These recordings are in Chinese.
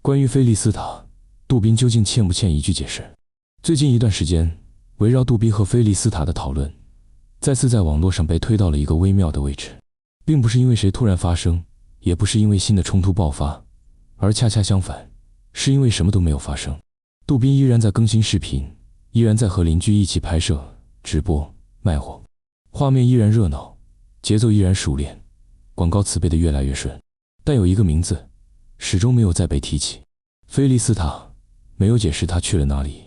关于菲利斯塔，杜宾究竟欠不欠一句解释？最近一段时间，围绕杜宾和菲利斯塔的讨论，再次在网络上被推到了一个微妙的位置，并不是因为谁突然发生，也不是因为新的冲突爆发，而恰恰相反，是因为什么都没有发生。杜宾依然在更新视频，依然在和邻居一起拍摄、直播、卖货，画面依然热闹，节奏依然熟练，广告词背得越来越顺，但有一个名字始终没有再被提起。菲利斯塔没有解释他去了哪里，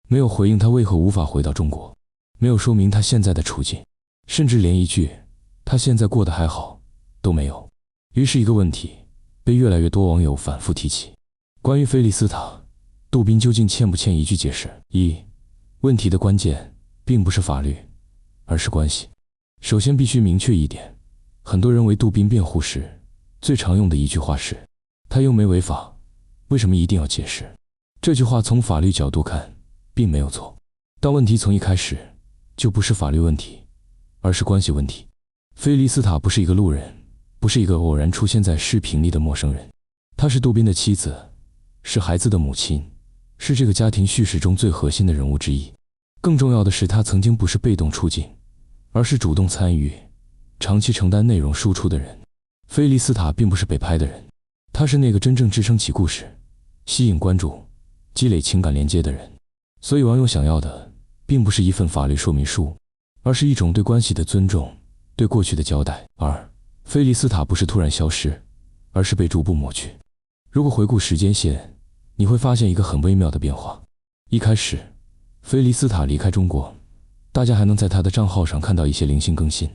没有回应他为何无法回到中国，没有说明他现在的处境，甚至连一句他现在过得还好都没有。于是一个问题被越来越多网友反复提起：关于菲利斯塔，杜宾究竟欠不欠一句解释？问题的关键并不是法律，而是关系。首先必须明确一点，很多人为杜宾辩护时最常用的一句话是：他又没违法，为什么一定要解释？这句话从法律角度看并没有错，但问题从一开始就不是法律问题，而是关系问题。菲利斯塔不是一个路人，不是一个偶然出现在视频里的陌生人，她是杜宾的妻子，是孩子的母亲，是这个家庭叙事中最核心的人物之一。更重要的是，她曾经不是被动出镜，而是主动参与，长期承担内容输出的人。菲利斯塔并不是被拍的人，他是那个真正支撑起故事、吸引关注、积累情感连接的人。所以网友想要的并不是一份法律说明书，而是一种对关系的尊重，对过去的交代。而菲利斯塔不是突然消失，而是被逐步抹去。如果回顾时间线，你会发现一个很微妙的变化。一开始，菲利斯塔离开中国，大家还能在他的账号上看到一些零星更新。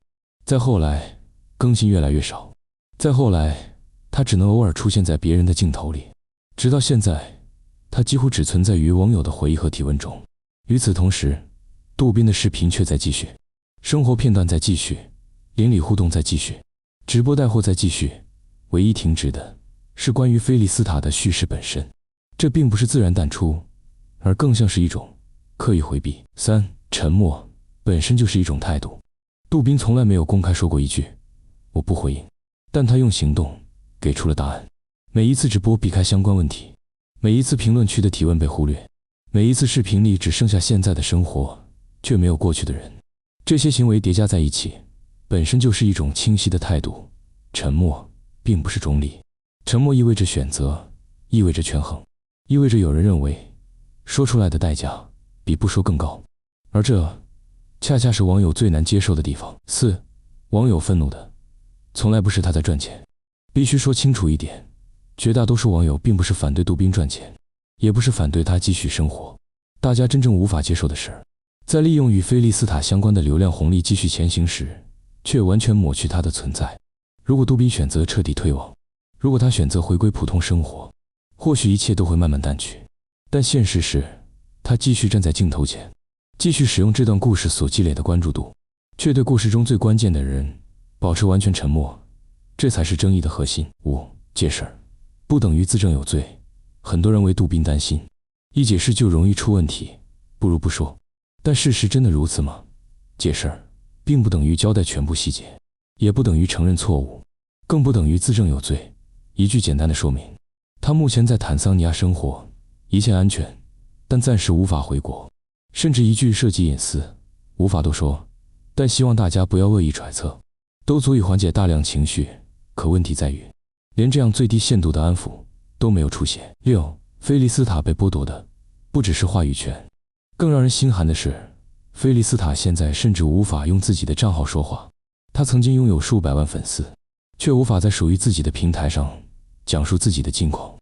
再后来，更新越来越少。再后来，他只能偶尔出现在别人的镜头里。直到现在，他几乎只存在于网友的回忆和提问中。与此同时，杜宾的视频却在继续，生活片段在继续，邻里互动在继续，直播带货在继续。唯一停止的是关于菲利斯塔的叙事本身。这并不是自然淡出，而更像是一种刻意回避。沉默本身就是一种态度。杜宾从来没有公开说过一句我不回应，但他用行动给出了答案。每一次直播避开相关问题，每一次评论区的提问被忽略，每一次视频里只剩下现在的生活，却没有过去的人。这些行为叠加在一起，本身就是一种清晰的态度。沉默并不是中立，沉默意味着选择，意味着权衡，意味着有人认为说出来的代价比不说更高，而这恰恰是网友最难接受的地方。网友愤怒的从来不是他在赚钱。必须说清楚一点，绝大多数网友并不是反对杜宾赚钱，也不是反对他继续生活。大家真正无法接受的是，在利用与菲利斯塔相关的流量红利继续前行时，却完全抹去他的存在。如果杜宾选择彻底退网，如果他选择回归普通生活，或许一切都会慢慢淡去。但现实是，他继续站在镜头前，继续使用这段故事所积累的关注度，却对故事中最关键的人保持完全沉默。这才是争议的核心。解释不等于自证有罪。很多人为杜宾担心，一解释就容易出问题，不如不说。但事实真的如此吗？解释并不等于交代全部细节，也不等于承认错误，更不等于自证有罪。一句简单的说明：他目前在坦桑尼亚生活，一切安全，但暂时无法回国。甚至一句涉及隐私，无法多说，但希望大家不要恶意揣测，都足以缓解大量情绪。可问题在于，连这样最低限度的安抚都没有出现。菲利斯塔被剥夺的不只是话语权，更让人心寒的是，菲利斯塔现在甚至无法用自己的账号说话。他曾经拥有数百万粉丝，却无法在属于自己的平台上讲述自己的近况。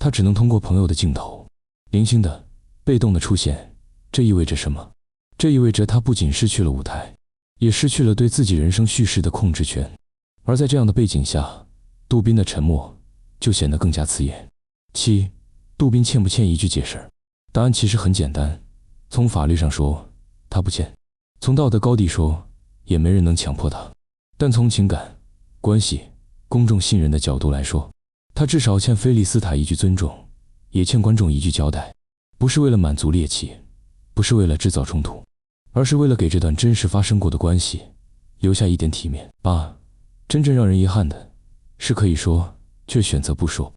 他只能通过朋友的镜头，零星的、被动的出现。这意味着什么？这意味着他不仅失去了舞台，也失去了对自己人生叙事的控制权。而在这样的背景下，杜宾的沉默就显得更加刺眼。杜宾欠不欠一句解释？答案其实很简单，从法律上说，他不欠；从道德高地说，也没人能强迫他。但从情感、关系、公众信任的角度来说，他至少欠菲利斯塔一句尊重，也欠观众一句交代。不是为了满足猎奇，不是为了制造冲突，而是为了给这段真实发生过的关系留下一点体面。真正让人遗憾的是可以说却选择不说。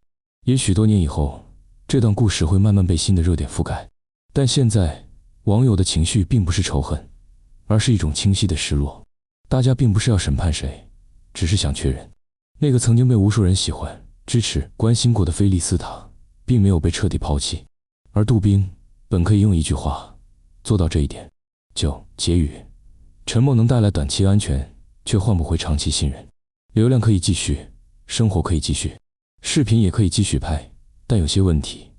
也许多年以后，这段故事会慢慢被新的热点覆盖。但现在，网友的情绪并不是仇恨，而是一种清晰的失落。大家并不是要审判谁，只是想确认，那个曾经被无数人喜欢、支持、关心过的菲利斯塔，并没有被彻底抛弃。而杜宾本可以用一句话做到这一点，就结语：沉默能带来短期安全，却换不回长期信任。流量可以继续，生活可以继续，视频也可以继续拍，但有些问题，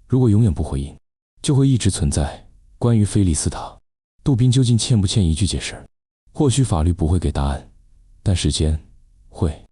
如果永远不回应，就会一直存在。关于菲利斯塔，杜宾究竟欠不欠一句解释？或许法律不会给答案，但时间会。